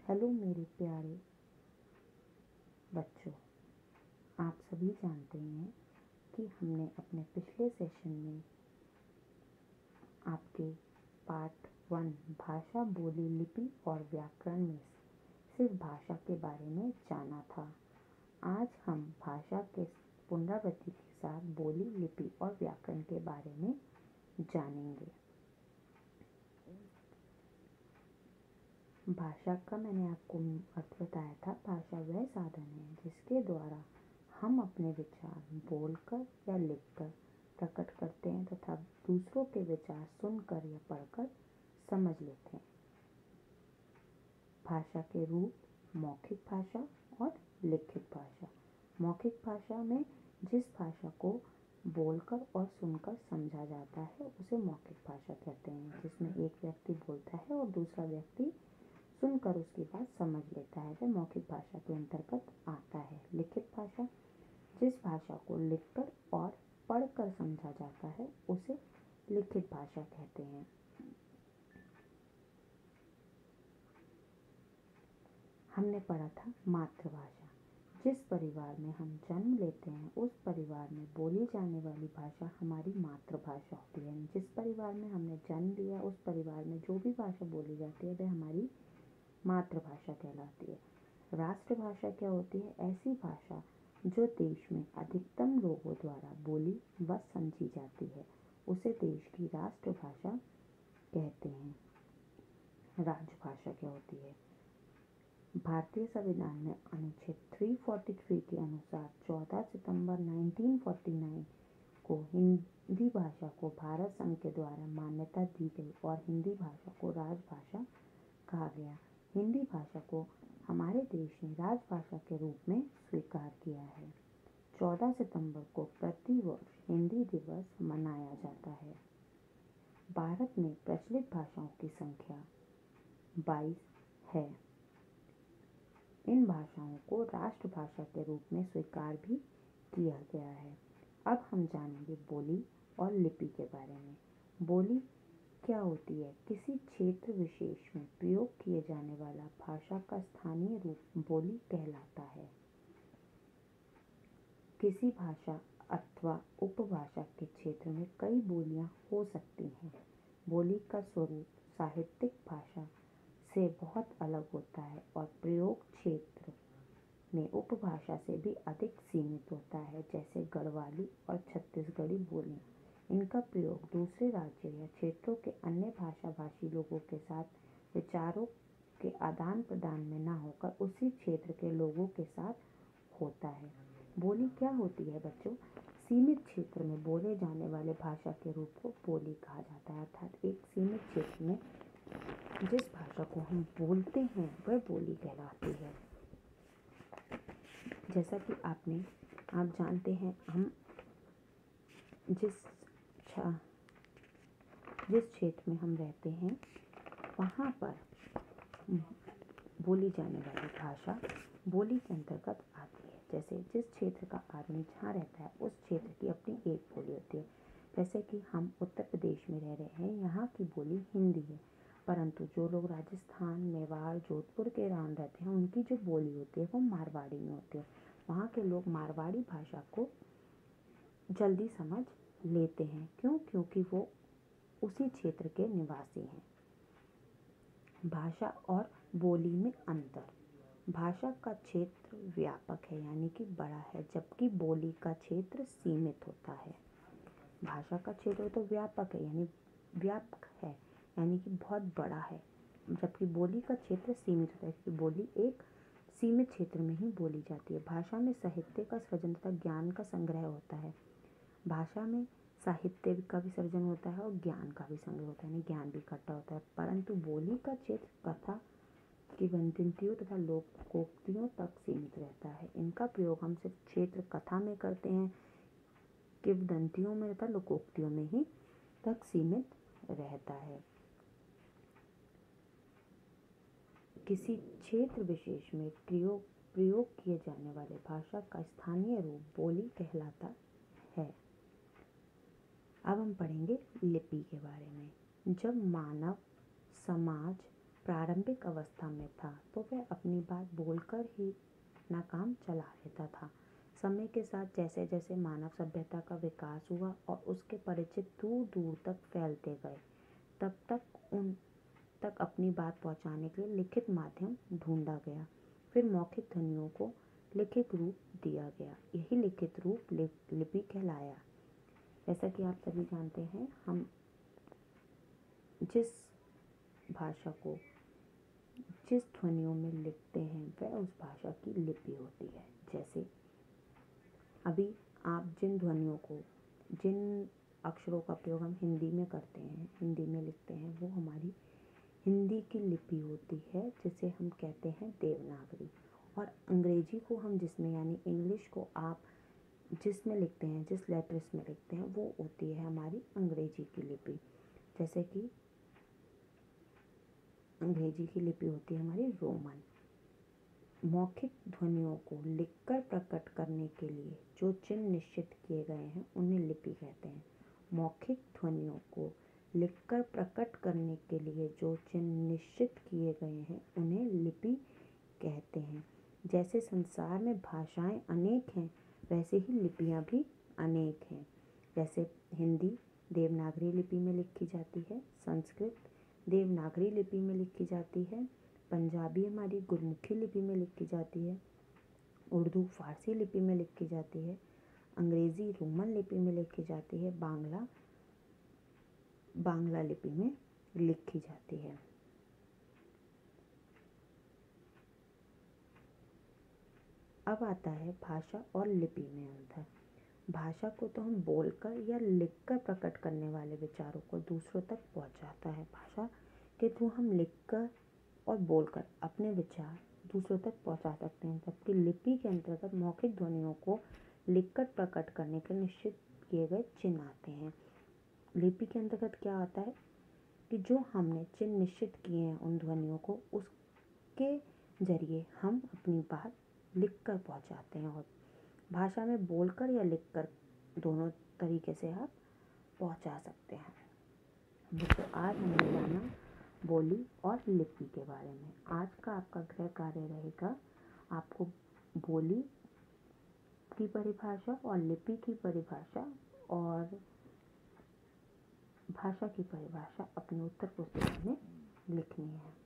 Hello मेरे प्यारे बच्चों, आप सभी जानते हैं कि हमने अपने पिछले सेशन में आपके पार्ट 1 भाषा, बोली, लिपि और व्याकरण में सिर्फ भाषा के बारे में जाना था। आज हम भाषा के पुनरावृत्ति के साथ बोली, लिपि और व्याकरण के बारे में जानेंगे। भाषा का मैंने आपको अर्थ बताया था। भाषा वह साधन है जिसके द्वारा हम अपने विचार बोलकर या लिखकर प्रकट करते हैं तथा दूसरों के विचार सुनकर या पढ़कर समझ लेते हैं। भाषा के रूप मौखिक भाषा और लिखित भाषा। मौखिक भाषा में जिस भाषा को बोलकर और सुनकर समझा जाता है उसे मौखिक भाषा कहते हैं, जिसमें एक व्यक्ति बोलता है और दूसरा व्यक्ति सुनकर उसकी बात समझ लेता है, वह मौखिक भाषा के अंतर्गत आता है। लिखित भाषा जिस भाषा को लिखकर और पढ़कर समझा जाता है उसे लिखित भाषा कहते हैं। हमने पढ़ा था मातृभाषा। जिस परिवार में हम जन्म लेते हैं उस परिवार में बोली जाने वाली भाषा हमारी मातृभाषा होती है। जिस परिवार में हमने जन्म लिया उस परिवार में जो भी भाषा बोली जाती है वह हमारी मातृभाषा कहलाती है। राष्ट्रभाषा क्या होती है? ऐसी भाषा जो देश में अधिकतम लोगों द्वारा बोली व समझी जाती है उसे देश की राष्ट्रभाषा कहते हैं। राजभाषा क्या होती है? भारतीय संविधान में अनुच्छेद 343 के अनुसार 14 सितंबर 1949 को हिंदी भाषा को भारत संघ के द्वारा मान्यता दी गई और हिंदी भाषा को राजभाषा कहा गया। हिंदी भाषा को हमारे देश ने राजभाषा के रूप में स्वीकार किया है। 14 सितंबर को प्रतिवर्ष हिंदी दिवस मनाया जाता है। भारत में प्रचलित भाषाओं की संख्या 22 है। इन भाषाओं को राष्ट्रभाषा के रूप में स्वीकार भी किया गया है। अब हम जानेंगे बोली और लिपि के बारे में। बोली क्या होती है? किसी क्षेत्र विशेष में प्रयोग किए जाने वाला भाषा का स्थानीय रूप बोली कहलाता है। किसी भाषा अथवा उपभाषा के क्षेत्र में कई बोलियां हो सकती हैं। बोली का स्वरूप साहित्यिक भाषा से बहुत अलग होता है और प्रयोग क्षेत्र में उपभाषा से भी अधिक सीमित होता है, जैसे गढ़वाली और छत्तीसगढ़ी बोलियां। इनका प्रयोग दूसरे राज्यों या क्षेत्रों के अन्य भाषा भाषी लोगों के साथ विचारों के आदान प्रदान में न होकर उसी क्षेत्र के लोगों के साथ होता है। बोली क्या होती है बच्चों? सीमित क्षेत्र में बोले जाने वाले भाषा के रूप को बोली कहा जाता है। अर्थात एक सीमित क्षेत्र में जिस भाषा को हम बोलते हैं वह बोली कहलाती है। जैसा कि आप जानते हैं, हम जिस क्षेत्र में हम रहते हैं वहाँ पर बोली जाने वाली भाषा बोली के अंतर्गत आती है। जैसे जिस क्षेत्र का आदमी जहाँ रहता है उस क्षेत्र की अपनी एक बोली होती है। जैसे कि हम उत्तर प्रदेश में रह रहे हैं, यहाँ की बोली हिंदी है, परंतु जो लोग राजस्थान, मेवाड़, जोधपुर के रान रहते हैं उनकी जो बोली होती है वो मारवाड़ी में होती है। वहाँ के लोग मारवाड़ी भाषा को जल्दी समझ लेते हैं। क्यों? क्योंकि वो उसी क्षेत्र के निवासी हैं। भाषा और बोली में अंतर। भाषा का क्षेत्र व्यापक है यानी कि बड़ा है, जबकि बोली का क्षेत्र सीमित होता है। भाषा का क्षेत्र तो व्यापक है यानी कि बहुत बड़ा है, जबकि बोली का क्षेत्र सीमित होता है क्योंकि बोली एक सीमित क्षेत्र में ही बोली जाती है। भाषा में साहित्य का सृजन तथा ज्ञान का संग्रह होता है। भाषा में साहित्य का भी सृजन होता है और ज्ञान का भी संग्रह होता है, यानी ज्ञान भी इकट्ठा होता है। परंतु बोली का क्षेत्र कथा किंवदंतियों तथा लोकोक्तियों तक सीमित रहता है। इनका प्रयोग हम सिर्फ क्षेत्र कथा में करते हैं, किंवदंतियों में तथा लोकोक्तियों में ही तक सीमित रहता है। किसी क्षेत्र विशेष में प्रयोग किए जाने वाले भाषा का स्थानीय रूप बोली कहलाता है। अब हम पढ़ेंगे लिपि के बारे में। जब मानव समाज प्रारंभिक अवस्था में था तो वह अपनी बात बोलकर ही अपना काम चला लेता था। समय के साथ जैसे जैसे मानव सभ्यता का विकास हुआ और उसके परिचित दूर दूर तक फैलते गए, तब तक उन तक अपनी बात पहुंचाने के लिए लिखित माध्यम ढूंढा गया। फिर मौखिक ध्वनियों को लिखित रूप दिया गया। यही लिखित रूप लिपि कहलाया। जैसा कि आप सभी जानते हैं, हम जिस भाषा को जिस ध्वनियों में लिखते हैं वह उस भाषा की लिपि होती है। जैसे अभी आप जिन अक्षरों का प्रयोग हम हिंदी में करते हैं, हिंदी में लिखते हैं, वो हमारी हिंदी की लिपि होती है, जिसे हम कहते हैं देवनागरी। और अंग्रेजी को हम जिसमें, यानी इंग्लिश को आप जिसमें लिखते हैं, जिस लेटर्स में लिखते हैं, वो होती है हमारी अंग्रेजी की लिपि। जैसे कि अंग्रेजी की लिपि होती है हमारी रोमन। मौखिक ध्वनियों को लिखकर प्रकट करने के लिए जो चिन्ह निश्चित किए गए हैं उन्हें लिपि कहते हैं। मौखिक ध्वनियों को लिखकर प्रकट करने के लिए जो चिन्ह निश्चित किए गए हैं उन्हें लिपि कहते हैं। जैसे संसार में भाषाएं अनेक हैं, वैसे ही लिपियां भी अनेक हैं। जैसे हिंदी देवनागरी लिपि में लिखी जाती है, संस्कृत देवनागरी लिपि में लिखी जाती है, पंजाबी हमारी गुरमुखी लिपि में लिखी जाती है, उर्दू फारसी लिपि में लिखी जाती है, अंग्रेज़ी रोमन लिपि में लिखी जाती है, बांग्ला लिपि में लिखी जाती है। अब आता है भाषा और लिपि में अंतर। भाषा को तो हम बोलकर या लिखकर प्रकट करने वाले विचारों को दूसरों तक पहुंचाता है। भाषा के थ्रू हम लिखकर और बोलकर अपने विचार दूसरों तक पहुंचा सकते हैं, जबकि लिपि के अंतर्गत मौखिक ध्वनियों को लिखकर प्रकट करने के निश्चित किए गए चिन्ह आते हैं। लिपि के अंतर्गत क्या आता है कि जो हमने चिन्ह निश्चित किए हैं उन ध्वनियों को, उसके जरिए हम अपनी बात लिखकर पहुंचाते हैं। और भाषा में बोलकर या लिखकर दोनों तरीके से आप पहुंचा सकते हैं। तो आज हमने जाना बोली और लिपि के बारे में। आज का आपका गृह कार्य रहेगा आपको बोली की परिभाषा और लिपि की परिभाषा और भाषा की परिभाषा अपनी उत्तर पुस्तिका में लिखनी है।